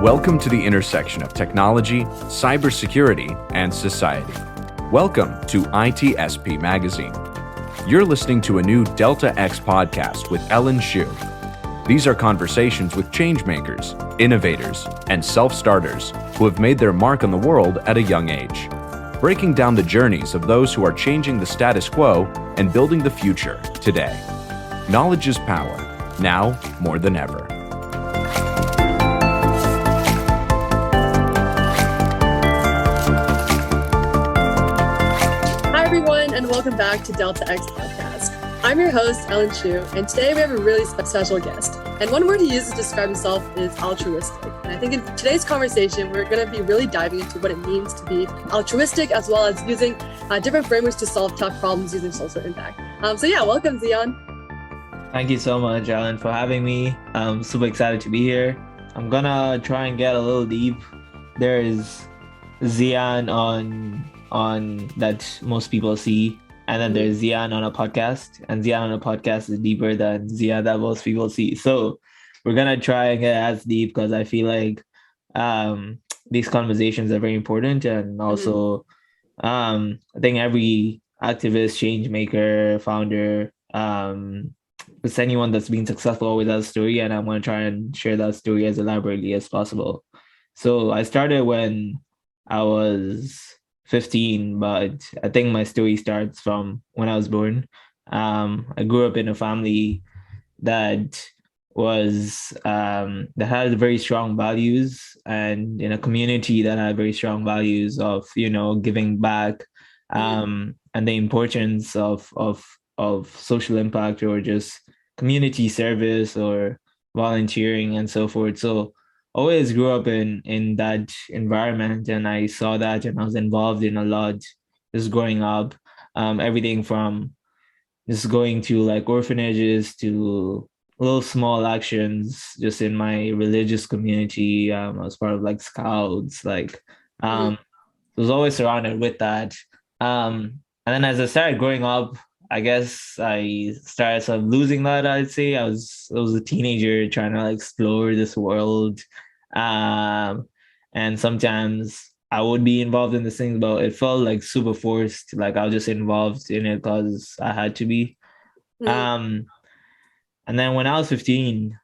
Welcome to the intersection of technology, cybersecurity, and society. Welcome to ITSP Magazine. You're listening to a new Delta X podcast with Ellen Shu. These are conversations with changemakers, innovators, and self-starters who have made their mark on the world at a young age, breaking down the journeys of those who are changing the status quo and building the future today. Knowledge is power, now more than ever. And welcome back to Delta X Podcast. I'm your host, Ellen Shu, and today we have a really special guest. And one word he uses to describe himself is altruistic. And I think in today's conversation, we're going to be really diving into what it means to be altruistic, as well as using different frameworks to solve tough problems using social impact. Welcome, Ziyaan. Thank you so much, Ellen, for having me. I'm super excited to be here. I'm going to try and get a little deep. There is Ziyaan on that most people see, and then there's Ziyaan on a podcast, and Ziyaan on a podcast is deeper than Ziyaan that most people see. So we're gonna try and get as deep because I feel like these conversations are very important, and also I think every activist, change maker, founder, with anyone that's been successful always has a story, and I want to try and share that story as elaborately as possible. So I started when I was 15, but I think my story starts from when I was born. I grew up in a family that was that had very strong values, and in a community that had very strong values of giving back, and the importance of social impact, or just community service or volunteering and so forth. So always grew up in that environment, and I saw that, and I was involved in a lot just growing up. Everything from just going to like orphanages to little small actions just in my religious community. I was part of like scouts, I was always surrounded with that. And then as I started growing up, I guess I started sort of losing that, I'd say. I was a teenager trying to explore this world. And sometimes I would be involved in these things, but it felt like super forced. Like I was just involved in it because I had to be. And then when I was 15,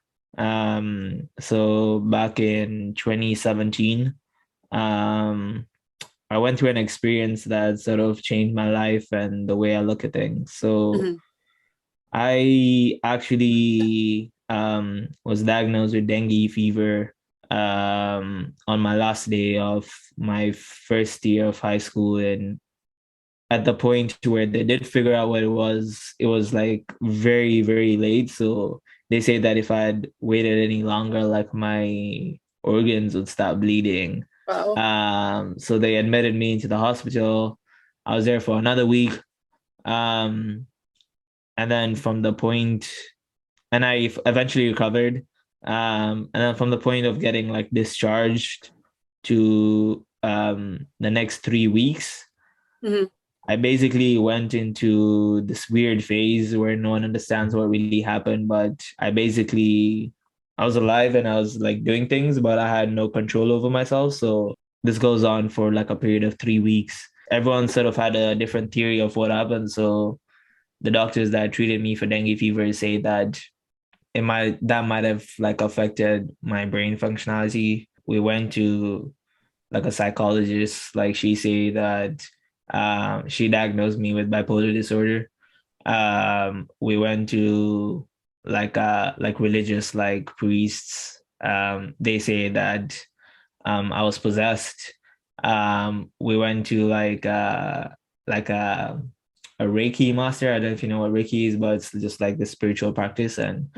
so back in 2017, I went through an experience that sort of changed my life and the way I look at things. So I actually was diagnosed with dengue fever on my last day of my first year of high school. And at the point where they did figure out what it was like very, very late. So they say that if I had waited any longer, like my organs would stop bleeding. Wow. So they admitted me into the hospital. I was there for another week. And then from the point, and I eventually recovered. And then from the point of getting like discharged to the next 3 weeks, I basically went into this weird phase where no one understands what really happened. But I was alive and I was like doing things, but I had no control over myself. So this goes on for like a period of 3 weeks. Everyone sort of had a different theory of what happened. So the doctors that treated me for dengue fever say that that might have like affected my brain functionality. We went to like a psychologist, like she said that she diagnosed me with bipolar disorder. We went to like religious like priests. They say that I was possessed. We went to like a Reiki master. I don't know if you know what Reiki is, but it's just like the spiritual practice. And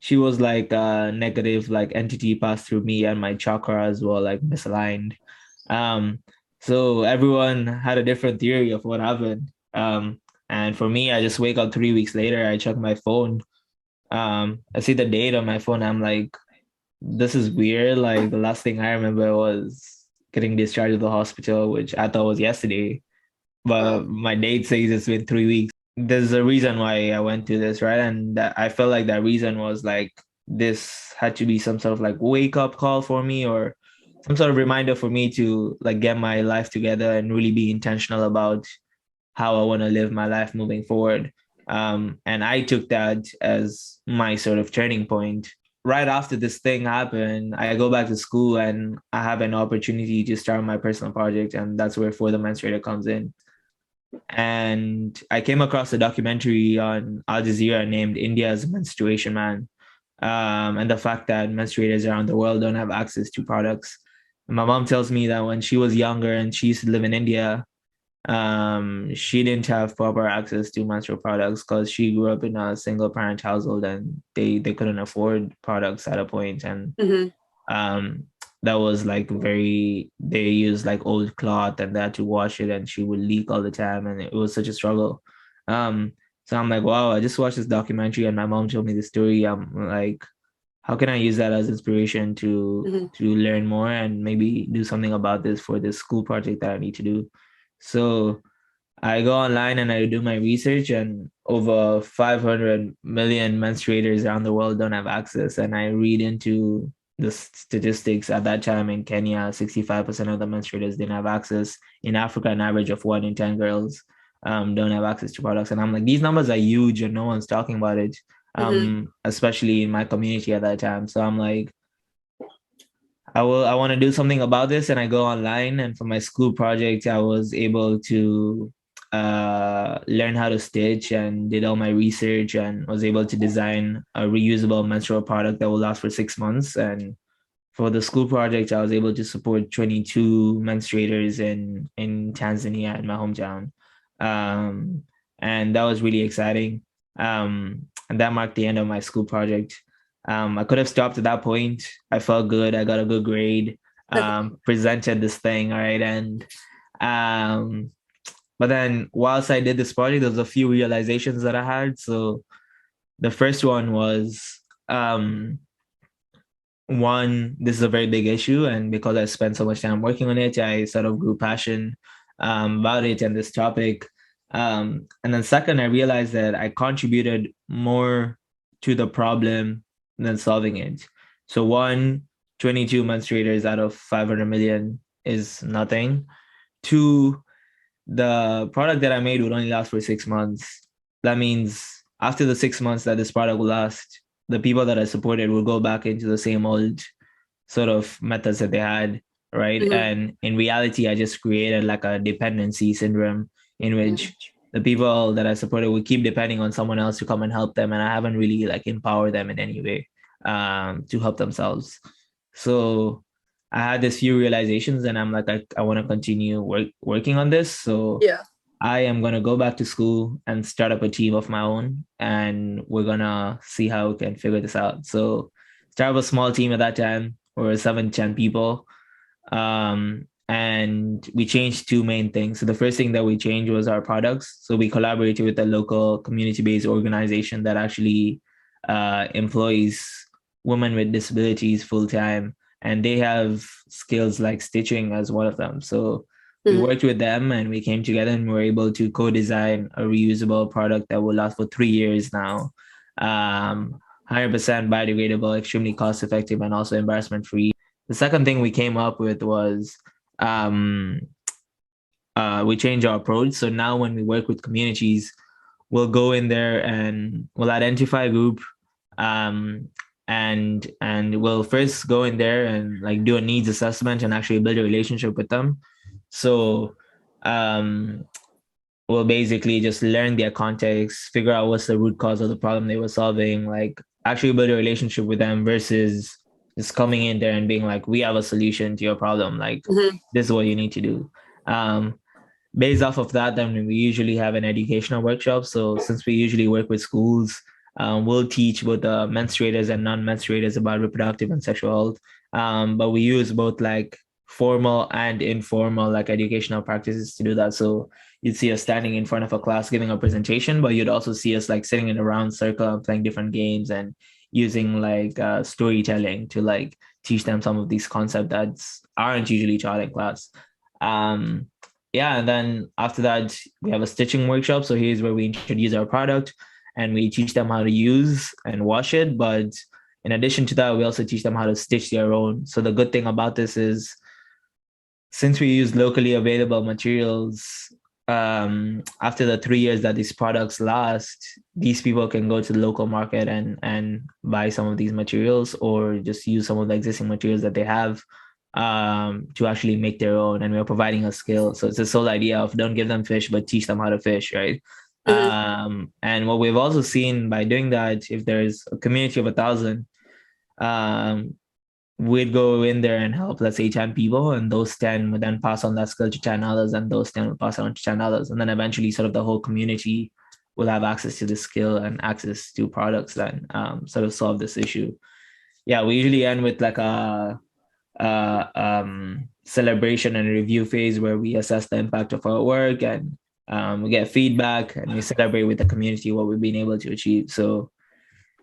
she was like a negative like entity passed through me, and my chakras were like misaligned. So everyone had a different theory of what happened. And for me, I just wake up 3 weeks later, I check my phone. I see the date on my phone. I'm like, this is weird. Like the last thing I remember was getting discharged to the hospital, which I thought was yesterday. But my date says it's been 3 weeks. There's a reason why I went through this, right? And I felt like that reason was like this had to be some sort of like wake up call for me, or some sort of reminder for me to like get my life together and really be intentional about how I want to live my life moving forward. And I took that as my sort of turning point. Right after this thing happened, I go back to school and I have an opportunity to start my personal project, and that's where For the Menstruator comes in. And I came across a documentary on Al Jazeera named India's Menstruation Man, and the fact that menstruators around the world don't have access to products. And my mom tells me that when she was younger and she used to live in India, she didn't have proper access to menstrual products because she grew up in a single parent household and they couldn't afford products at a point. And Mm-hmm. um that was like very, they used like old cloth and they had to wash it and she would leak all the time and it was such a struggle. So I'm like, wow, I just watched this documentary and my mom told me the story. I'm like, how can I use that as inspiration Mm-hmm. to learn more and maybe do something about this for this school project that I need to do? So I go online and I do my research, and over 500 million menstruators around the world don't have access. And I read into the statistics at that time in Kenya, 65% of the menstruators didn't have access. In Africa, an average of 1 in 10 girls don't have access to products. And I'm like, these numbers are huge and no one's talking about it, Mm-hmm. especially in my community at that time. So I'm like, I want to do something about this, and I go online. And for my school project, I was able to learn how to stitch and did all my research and was able to design a reusable menstrual product that will last for 6 months. And for the school project, I was able to support 22 menstruators in Tanzania, in my hometown, um, and that was really exciting. And that marked the end of my school project. I could have stopped at that point. I felt good. I got a good grade. Presented this thing, all right, and um, but then whilst I did this project, there was a few realizations that I had. So the first one was, one, this is a very big issue, and because I spent so much time working on it, I sort of grew passion about it and this topic. And then second, I realized that I contributed more to the problem than solving it. So one, 22 menstruators out of 500 million is nothing. Two, the product that I made would only last for 6 months. That means after the 6 months that this product will last, the people that I supported will go back into the same old sort of methods that they had, right? Mm-hmm. And in reality, I just created like a dependency syndrome in which the people that I supported would keep depending on someone else to come and help them, and I haven't really like empowered them in any way to help themselves. So I had this few realizations, and I'm like, I want to continue working on this. So Yeah. I am gonna go back to school and start up a team of my own, and we're gonna see how we can figure this out. So start up a small team at that time. We were 7, 10 people. And we changed two main things. So the first thing that we changed was our products. So we collaborated with a local community-based organization that actually employs women with disabilities full-time, and they have skills like stitching as one of them. So we Mm-hmm. worked with them and we came together and we were able to co-design a reusable product that will last for 3 years now. 100% biodegradable, extremely cost effective, and also embarrassment free. The second thing we came up with was um, we changed our approach. So now when we work with communities, we'll go in there and we'll identify a group, um, and we'll first go in there and like do a needs assessment and actually build a relationship with them. So um, we'll basically just learn their context, figure out what's the root cause of the problem they were solving, like actually build a relationship with them versus just coming in there and being like, we have a solution to your problem. Like, Mm-hmm. this is what you need to do. Um, Based off of that, then we usually have an educational workshop. So since we usually work with schools, we'll teach both the menstruators and non-menstruators about reproductive and sexual health. But we use both like formal and informal like educational practices to do that. So you'd see us standing in front of a class giving a presentation, but you'd also see us like sitting in a round circle and playing different games and using like storytelling to like teach them some of these concepts that aren't usually taught in class. Um, yeah, and then after that, we have a stitching workshop. So here's where we introduce our product and we teach them how to use and wash it. But in addition to that, we also teach them how to stitch their own. So the good thing about this is, since we use locally available materials, after the 3 years that these products last, these people can go to the local market and buy some of these materials, or just use some of the existing materials that they have, to actually make their own. And we're providing a skill. So it's this whole idea of don't give them fish, but teach them how to fish, right? Mhm. And what we've also seen by doing that, if there's a community of 1,000, um, we'd go in there and help, let's say, 10 people, and those 10 would then pass on that skill to 10 others, and those 10 would pass it on to 10 others. And then eventually sort of the whole community will have access to the skill and access to products that sort of solve this issue. Yeah, we usually end with like a celebration and review phase where we assess the impact of our work, and we get feedback, and we celebrate with the community what we've been able to achieve. So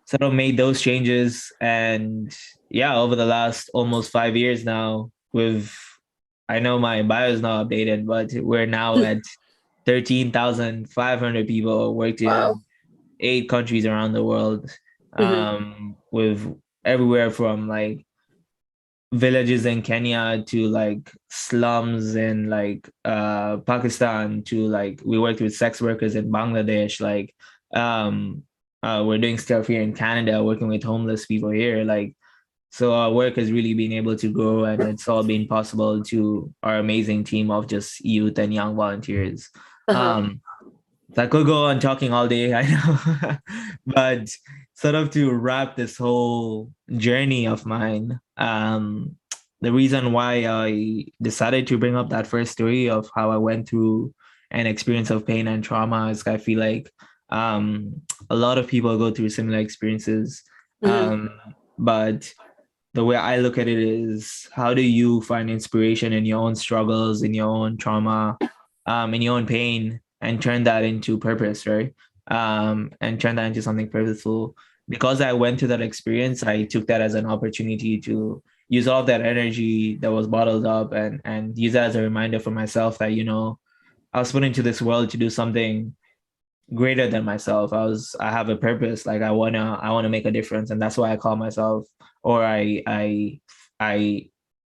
sort of made those changes. And yeah, over the last almost 5 years now, I know my bio is not updated, but we're now at 13,500 people worked Wow. in 8 countries around the world, Mhm. with everywhere from like villages in Kenya to like slums in like Pakistan, to like we worked with sex workers in Bangladesh. Like um we're doing stuff here in Canada, working with homeless people here. Like, so our work has really been able to grow, and it's all been possible to our amazing team of just youth and young volunteers. Uh-huh. Um so I could go on talking all day, I know. But sort of to wrap this whole journey of mine, the reason why I decided to bring up that first story of how I went through an experience of pain and trauma is I feel like a lot of people go through similar experiences. Mhm. But the way I look at it is, how do you find inspiration in your own struggles, in your own trauma, in your own pain, and turn that into purpose, right? And turn that into something purposeful. Because I went through that experience, I took that as an opportunity to use all of that energy that was bottled up, and use that as a reminder for myself that, I was put into this world to do something greater than myself. I have a purpose. Like I wanna make a difference, and that's why I call myself, or I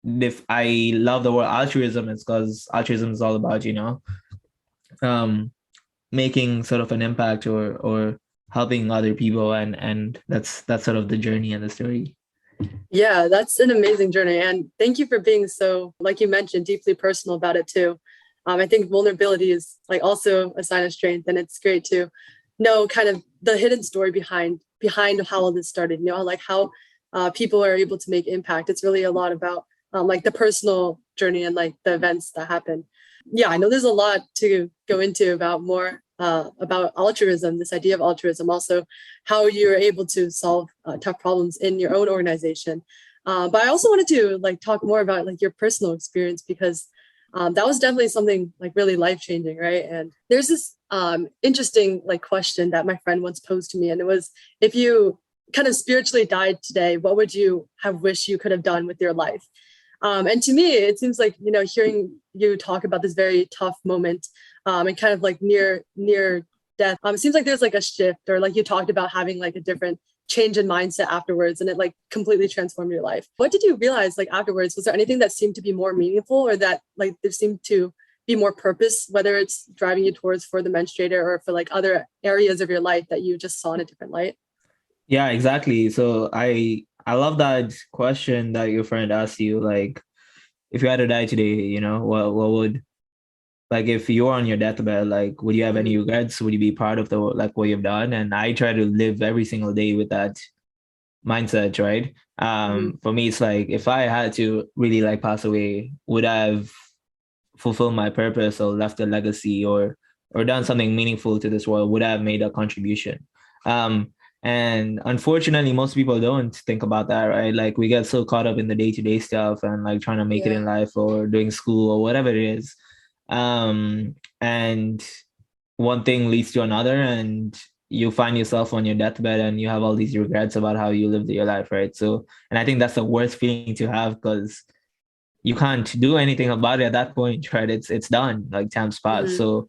if I love the word altruism, it's because altruism is all about, um making sort of an impact, or helping other people, and that's sort of the journey and the story. Yeah, that's an amazing journey. And thank you for being so, like you mentioned, deeply personal about it too. I think vulnerability is like also a sign of strength, and it's great to know kind of the hidden story behind how all this started. Like how people are able to make impact. It's really a lot about like the personal journey and like the events that happen. Yeah, I know there's a lot to go into about more about altruism, this idea of altruism, also how you're able to solve tough problems in your own organization. But I also wanted to like talk more about like your personal experience, because that was definitely something like really life changing, right? And there's this interesting like question that my friend once posed to me, and it was, if you kind of spiritually died today, what would you have wished you could have done with your life? And to me, it seems like, hearing you talk about this very tough moment and kind of like near death, it seems like there's like a shift, or like you talked about having like a different change in mindset afterwards, and it like completely transformed your life. What did you realize like afterwards? Was there anything that seemed to be more meaningful, or that like there seemed to be more purpose, whether it's driving you towards For the Menstruator, or for like other areas of your life that you just saw in a different light? Yeah, exactly. So I love that question that your friend asked you. Like, if you had to die today, what would, like, if you're on your deathbed, like, would you have any Mhm. regrets? Would you be proud of the, like, what you've done? And I try to live every single day with that mindset, right? Mhm. For me, it's like, if I had to really like pass away, would I have fulfilled my purpose, or left a legacy, or done something meaningful to this world? Would I have made a contribution? Um, and unfortunately, most people don't think about that, right? Like, we get so caught up in the day-to-day stuff, and like trying to make it Yeah. in life, or doing school, or whatever it is. And one thing leads to another, and you find yourself on your deathbed, and you have all these regrets about how you lived your life, right? So, and I think that's the worst feeling to have, because you can't do anything about it at that point, right? It's done, like time's passed. Mhm. So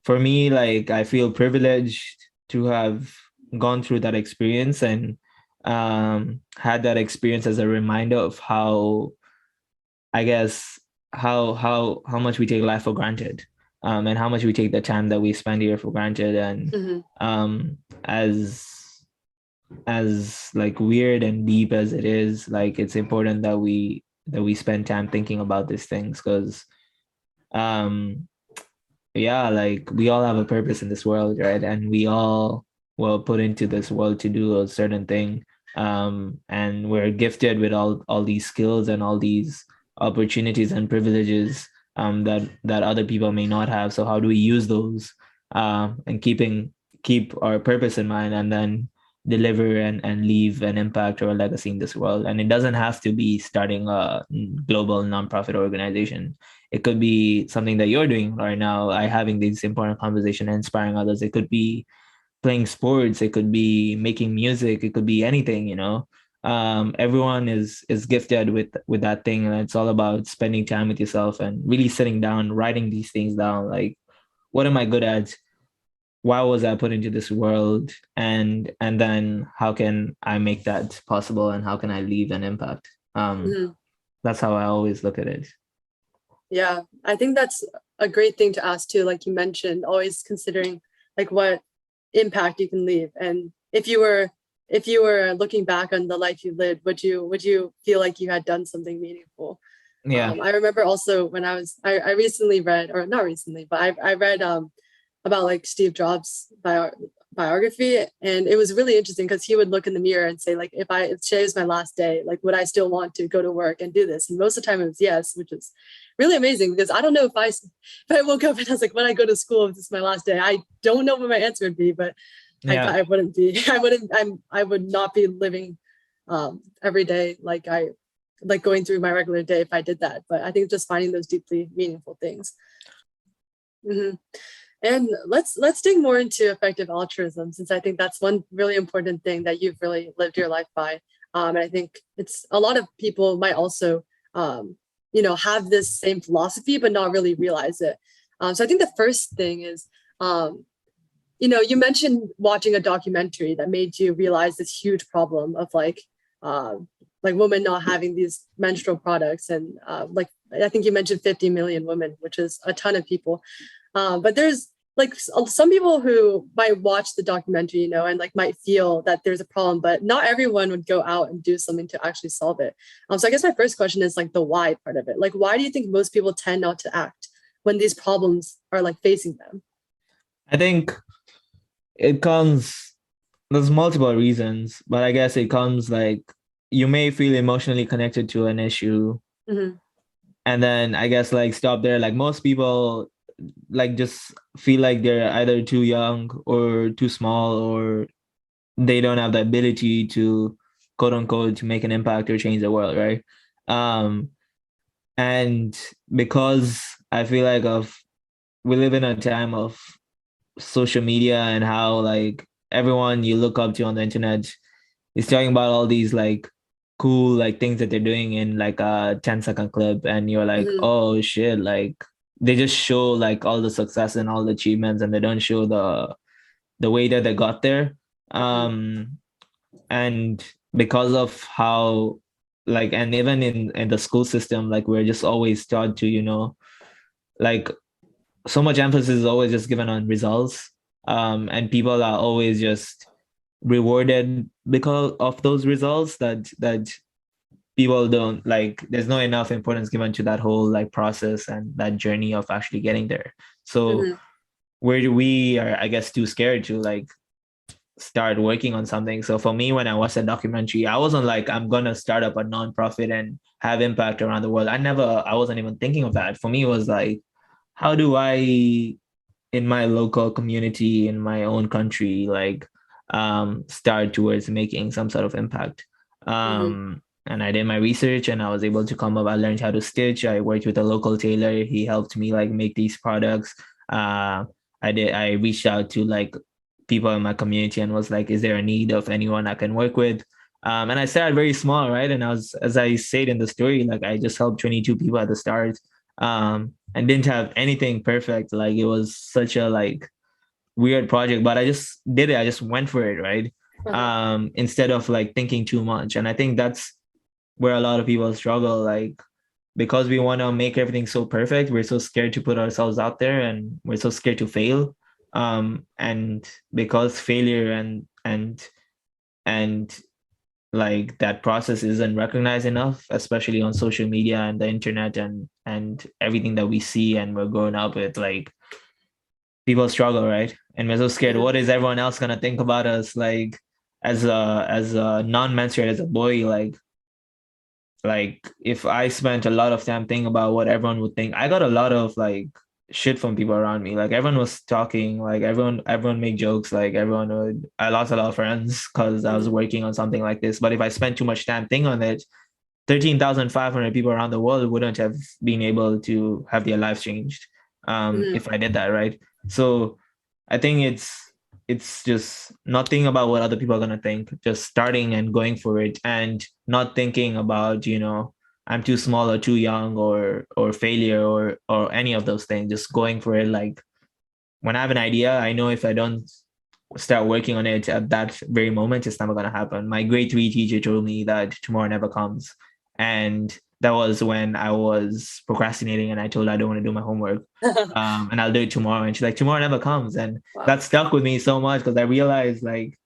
for me, like, I feel privileged to have gone through that experience, and had that experience as a reminder of how, I guess, how much we take life for granted, and how much we take the time that we spend here for granted. And Mm-hmm. as like weird and deep as it is, like it's important that we spend time thinking about these things, because um yeah, like we all have a purpose in this world, right? And we all were put into this world to do a certain thing. And we're gifted with all these skills and all these opportunities and privileges that other people may not have. So how do we use those, and keep our purpose in mind, and then deliver and leave an impact or a legacy in this world? And it doesn't have to be starting a global nonprofit organization. It could be something that you're doing right now, having these important conversations and inspiring others. It could be playing sports. It could be making music. It could be anything, everyone is gifted with that thing. And it's all about spending time with yourself and really sitting down, writing these things down. Like, what am I good at? Why was I put into this world? And then how can I make that possible? And how can I leave an impact? Mm-hmm. That's how I always look at it. Yeah, I think that's a great thing to ask too. Like you mentioned, always considering like what impact you can leave. And if you were looking back on the life you lived, would you feel like you had done something meaningful? Yeah. I remember also when I recently read, or not recently, but I read about like Steve Jobs biography, and it was really interesting because he would look in the mirror and say like, if today is my last day, like would I still want to go to work and do this? And most of the time it was yes, which is really amazing, because I don't know if I woke up and I was like, when I go to school, if this is my last day, I don't know what my answer would be, but Yeah. I wouldn't be I would not be living every day like going through my regular day if I did that. But I think just finding those deeply meaningful things. Mm-hmm. And let's dig more into effective altruism, since I think that's one really important thing that you've really lived your life by. And I think it's a lot of people might also, have this same philosophy, but not really realize it. So I think the first thing is, you mentioned watching a documentary that made you realize this huge problem of like women not having these menstrual products, and like I think you mentioned 50 million women, which is a ton of people. But there's like some people who might watch the documentary, and like might feel that there's a problem, but not everyone would go out and do something to actually solve it. So I guess my first question is like the why part of it. Like, why do you think most people tend not to act when these problems are like facing them? I think it comes, there's multiple reasons, but I guess it comes like you may feel emotionally connected to an issue. Mm-hmm. And then I guess like stop there. Like most people like just feel like they're either too young or too small, or they don't have the ability to, quote unquote, to make an impact or change the world, right? Um, and because I feel like we live in a time of social media, and how like everyone you look up to on the internet is talking about all these like cool like things that they're doing in like a 10-second clip, and you're like, Mm-hmm. oh shit, like they just show like all the success and all the achievements, and they don't show the way that they got there. Mm-hmm. And because of how, like, and even in the school system, like we're just always taught to, like so much emphasis is always just given on results. And people are always just rewarded because of those results, that people don't like, there's not enough importance given to that whole like process and that journey of actually getting there. So Mm-hmm. where we are, I guess, too scared to like start working on something. So for me, when I watched that documentary, I wasn't like, I'm gonna start up a nonprofit and have impact around the world. I wasn't even thinking of that. For me, it was like, how do I, in my local community, in my own country, like start towards making some sort of impact? Mm-hmm. And I did my research, and I was able to come up. I learned how to stitch. I worked with a local tailor. He helped me like make these products. I reached out to like people in my community and was like, is there a need of anyone I can work with? And I started very small, right? And I was, as I said in the story, like I just helped 22 people at the start, and didn't have anything perfect. Like it was such a like weird project, but I just did it. I just went for it, right? instead of like thinking too much. And I think that's where a lot of people struggle, like because we want to make everything so perfect, we're so scared to put ourselves out there, and we're so scared to fail. And because failure and like that process isn't recognized enough, especially on social media and the internet and everything that we see and we're growing up with, like people struggle, right? And we're so scared. What is everyone else gonna think about us? Like as a non-menstruate, as a boy, like if I spent a lot of time thinking about what everyone would think, I got a lot of like shit from people around me. Like everyone was talking, like everyone made jokes, like everyone would. I lost a lot of friends because I was working on something like this. But if I spent too much time thinking on it, 13,500 people around the world wouldn't have been able to have their lives changed if I did that, right? So I think it's just not thinking about what other people are gonna think, just starting and going for it, and not thinking about, I'm too small or too young or failure or any of those things. Just going for it. Like when I have an idea, I know if I don't start working on it at that very moment, it's never gonna happen. My grade 3 teacher told me that tomorrow never comes. And that was when I was procrastinating and I told her I don't want to do my homework. And I'll do it tomorrow. And she's like, tomorrow never comes. And that stuck with me so much because I realized like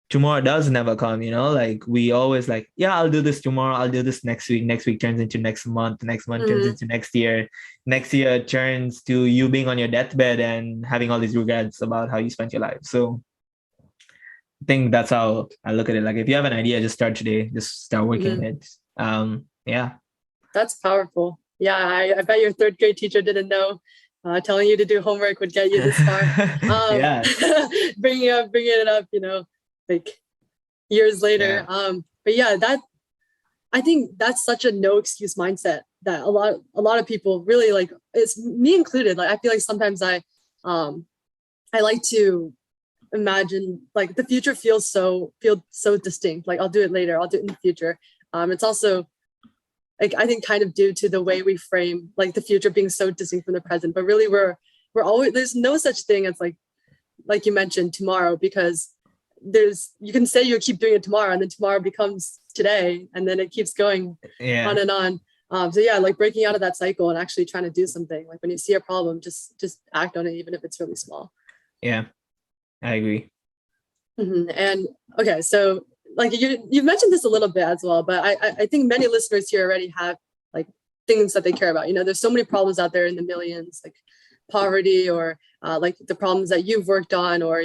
tomorrow does never come, like we always like, yeah, I'll do this tomorrow, I'll do this next week turns into next month turns into next year turns to you being on your deathbed and having all these regrets about how you spent your life. So I think that's how I look at it. Like if you have an idea, just start today, just start working on it. Yeah, that's powerful. Yeah, I bet your third grade teacher didn't know telling you to do homework would get you this far. Yeah. bringing it up, like years later. Yeah. But yeah, I think that's such a no excuse mindset that a lot of people really like. It's me included. Like I feel like sometimes I like to imagine like the future feels so distinct. Like I'll do it later. I'll do it in the future. It's also like I think kind of due to the way we frame like the future being so distinct from the present. But really, we're always, there's no such thing as like you mentioned, tomorrow, because you can say you keep doing it tomorrow and then tomorrow becomes today and then it keeps going on and on. So yeah, like breaking out of that cycle and actually trying to do something. Like when you see a problem, just act on it, even if it's really small. Yeah, I agree. And okay, so like you've mentioned this a little bit as well, but I think many listeners here already have like things that they care about. There's so many problems out there in the millions, like poverty or like the problems that you've worked on, or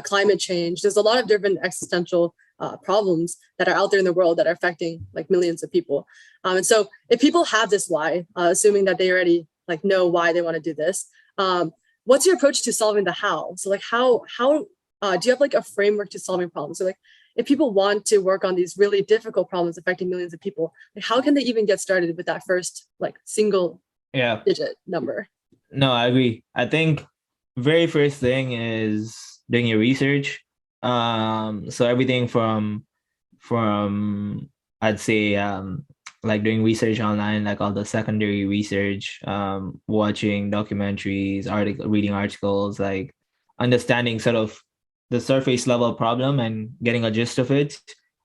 climate change. There's a lot of different existential problems that are out there in the world that are affecting like millions of people. And so if people have this why, assuming that they already like know why they want to do this, what's your approach to solving the how? So like how do you have like a framework to solving problems? So like if people want to work on these really difficult problems affecting millions of people, like how can they even get started with that first like single digit number? No, I agree. I think very first thing is doing your research. So everything from I'd say like doing research online, like all the secondary research, watching documentaries, reading articles, like understanding sort of the surface level problem and getting a gist of it.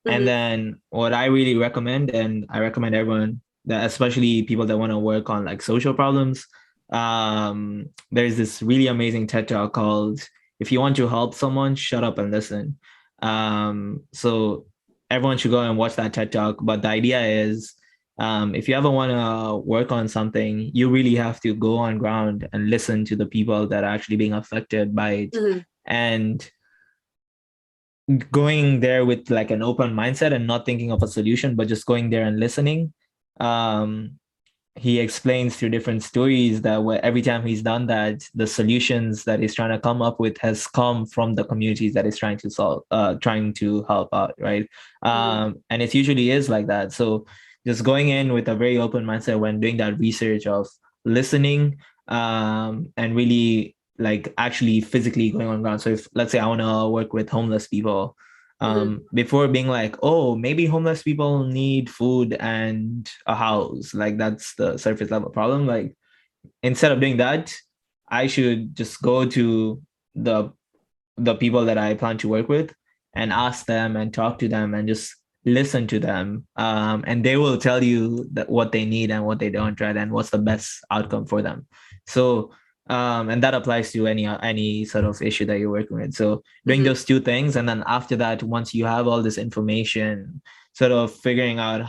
And then what I really recommend, and I recommend everyone, that especially people that want to work on like social problems, there's this really amazing TED talk called "If You Want to Help Someone, Shut Up and Listen." So everyone should go and watch that TED talk. But the idea is, if you ever want to work on something, you really have to go on ground and listen to the people that are actually being affected by it. And going there with like an open mindset and not thinking of a solution, but just going there and listening. He explains through different stories that every time he's done that, the solutions that he's trying to come up with has come from the communities that he's trying to solve, trying to help out, right? And it usually is like that. So just going in with a very open mindset when doing that research of listening, and really like actually physically going on ground. So if let's say I want to work with homeless people, before being like, oh, maybe homeless people need food and a house, like that's the surface level problem. Like instead of doing that, I should just go to the people that I plan to work with and ask them and talk to them and just listen to them. And they will tell you that what they need and what they don't, right? And what's the best outcome for them. So and that applies to any sort of issue that you're working with. So doing those two things, and then after that, once you have all this information, sort of figuring out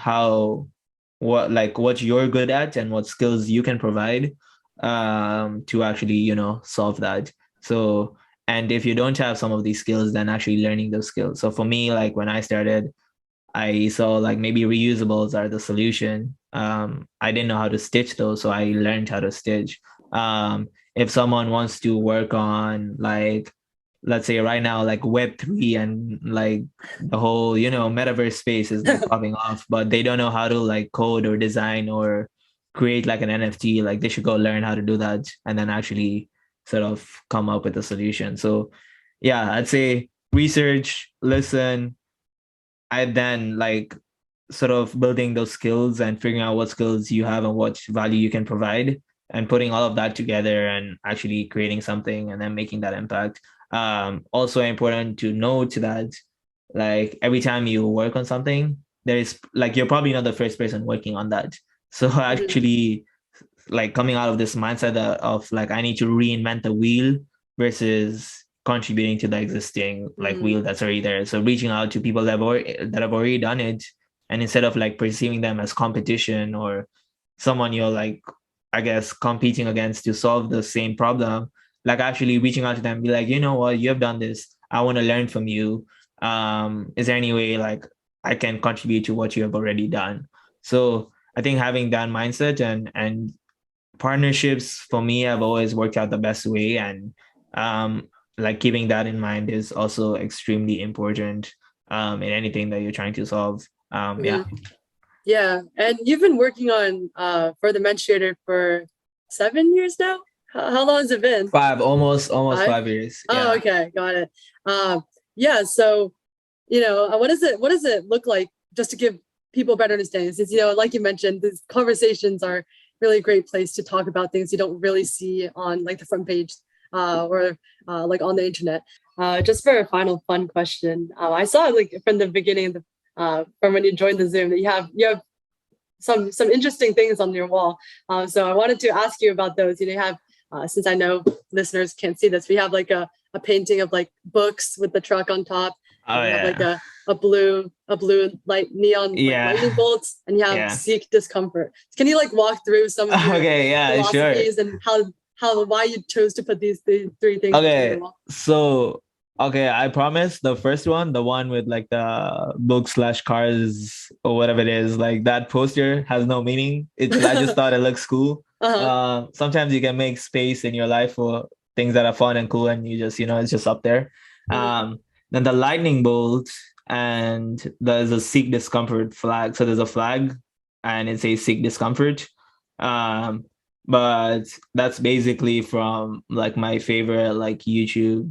what you're good at and what skills you can provide to actually solve that. So, and if you don't have some of these skills, then actually learning those skills. So for me, like when I started, I saw like maybe reusables are the solution. I didn't know how to stitch those, so I learned how to stitch. If someone wants to work on, like, let's say right now, like Web3 and like the whole, metaverse space is like popping off, but they don't know how to like code or design or create like an NFT, like they should go learn how to do that and then actually sort of come up with a solution. So yeah, I'd say research, listen, I then like sort of building those skills and figuring out what skills you have and what value you can provide and putting all of that together and actually creating something and then making that impact. Also important to note that like every time you work on something, there is like you're probably not the first person working on that. So actually like coming out of this mindset of like I need to reinvent the wheel versus contributing to the existing like wheel that's already there. So reaching out to people that have already done it, and instead of like perceiving them as competition or someone you're like, I guess, competing against to solve the same problem, like actually reaching out to them, be like, you know what, you have done this. I want to learn from you. Is there any way like I can contribute to what you have already done? So I think having that mindset and partnerships for me have always worked out the best way, and like keeping that in mind is also extremely important in anything that you're trying to solve. Yeah, and you've been working on For the Menstruator for 7 years now. How long has it been? Almost 5 years. Oh, okay, got it. Yeah, so what does it look like, just to give people a better understanding? Since like you mentioned, these conversations are really a great place to talk about things you don't really see on like the front page or like on the internet. Just for a final fun question, I saw like from the beginning of the from when you joined the Zoom that you have some interesting things on your wall. So I wanted to ask you about those. You have since I know listeners can't see this, we have like a painting of like books with the truck on top. Oh, you have like a blue light neon like, lightning bolts, and you have seek discomfort. Can you like walk through some of your philosophies and why you chose to put these three things? Okay, so I promise the first one, the one with like the book/cars or whatever it is, like that poster has no meaning. I just thought it looks cool. Sometimes you can make space in your life for things that are fun and cool, and you just it's just up there. Then the lightning bolt, and there's a seek discomfort flag. So there's a flag and it says seek discomfort. But that's basically from like my favorite like YouTube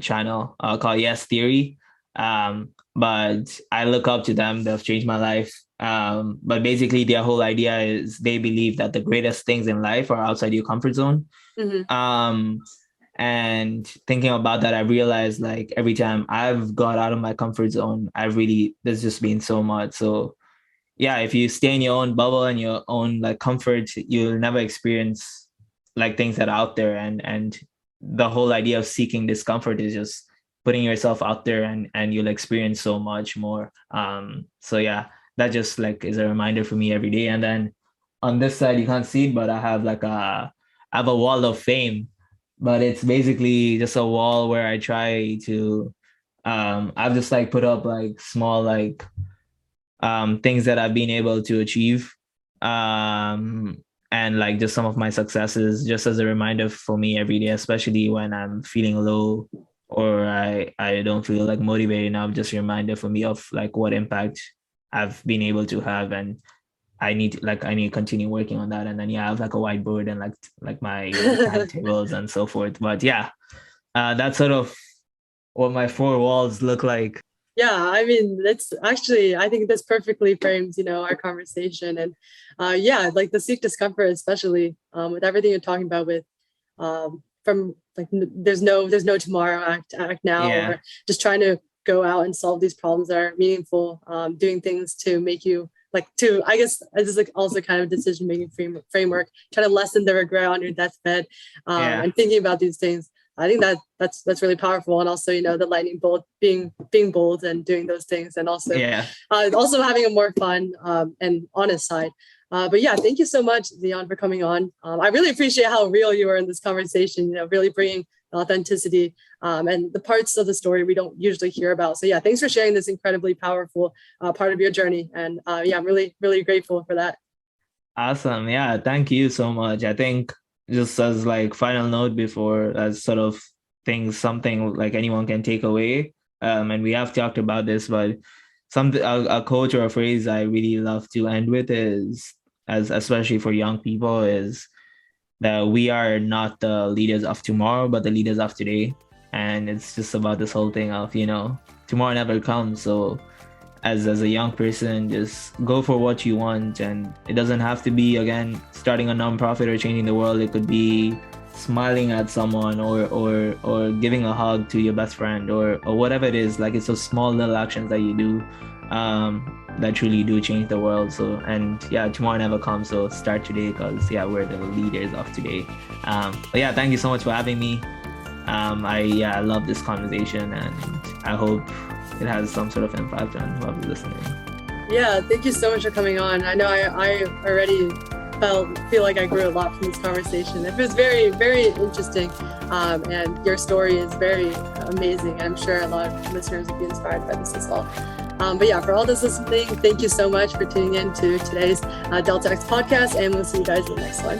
channel called Yes Theory. But I look up to them. They've changed my life. But basically their whole idea is they believe that the greatest things in life are outside your comfort zone. And thinking about that, I realized like every time I've got out of my comfort zone, there's just been so much. So yeah, if you stay in your own bubble and your own like comfort, you'll never experience like things that are out there. And the whole idea of seeking discomfort is just putting yourself out there, and you'll experience so much more. So yeah, that just like is a reminder for me every day. And then on this side, you can't see it, but I have I have a wall of fame. But it's basically just a wall where I try to, I've just like put up like small like things that I've been able to achieve, and like just some of my successes, just as a reminder for me every day, especially when I'm feeling low or I don't feel like motivated enough. Just a reminder for me of like what impact I've been able to have, and I need to continue working on that. And then I have like a whiteboard and like my timetables and so forth. But yeah, that's sort of what my four walls look like. Yeah, I mean, that's actually, I think this perfectly frames, our conversation. And yeah, like the seek discomfort, especially with everything you're talking about with from like there's no tomorrow, act now, or just trying to go out and solve these problems that are meaningful, doing things to make you I guess this is like also kind of decision making framework, try to lessen the regret on your deathbed, and thinking about these things. I think that's really powerful, and also the lightning bolt, being bold and doing those things, and also also having a more fun and honest side. But yeah, thank you so much, Ziyaan, for coming on. I really appreciate how real you were in this conversation. Really bringing authenticity and the parts of the story we don't usually hear about. So yeah, thanks for sharing this incredibly powerful part of your journey. And I'm really, really grateful for that. Awesome. Yeah, thank you so much. I think just as like final note before, as sort of something like anyone can take away. And we have talked about this, but a quote or a phrase I really love to end with is, especially for young people, is that we are not the leaders of tomorrow, but the leaders of today. And it's just about this whole thing of, tomorrow never comes. So as a young person, just go for what you want. And it doesn't have to be, again, starting a nonprofit or changing the world. It could be smiling at someone or giving a hug to your best friend or whatever it is. Like, it's those small little actions that you do that truly do change the world. So, and tomorrow never comes. So start today, because we're the leaders of today. But thank you so much for having me. I love this conversation, and I hope it has some sort of impact on whoever's listening. Yeah, thank you so much for coming on. I know I already feel like I grew a lot from this conversation. It was very, very interesting, and your story is very amazing. I'm sure a lot of listeners will be inspired by this as well. But for all those listening, thank you so much for tuning in to today's Delta X podcast, and we'll see you guys in the next one.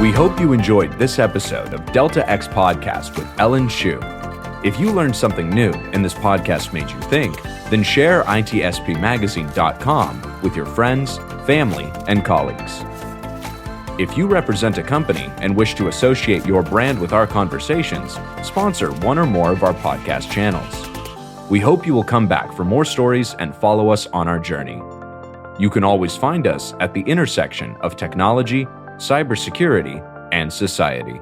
We hope you enjoyed this episode of Delta X Podcast with Ellen Shu. If you learned something new and this podcast made you think, then share itspmagazine.com with your friends, family, and colleagues. If you represent a company and wish to associate your brand with our conversations, sponsor one or more of our podcast channels. We hope you will come back for more stories and follow us on our journey. You can always find us at the intersection of technology, cybersecurity, and society.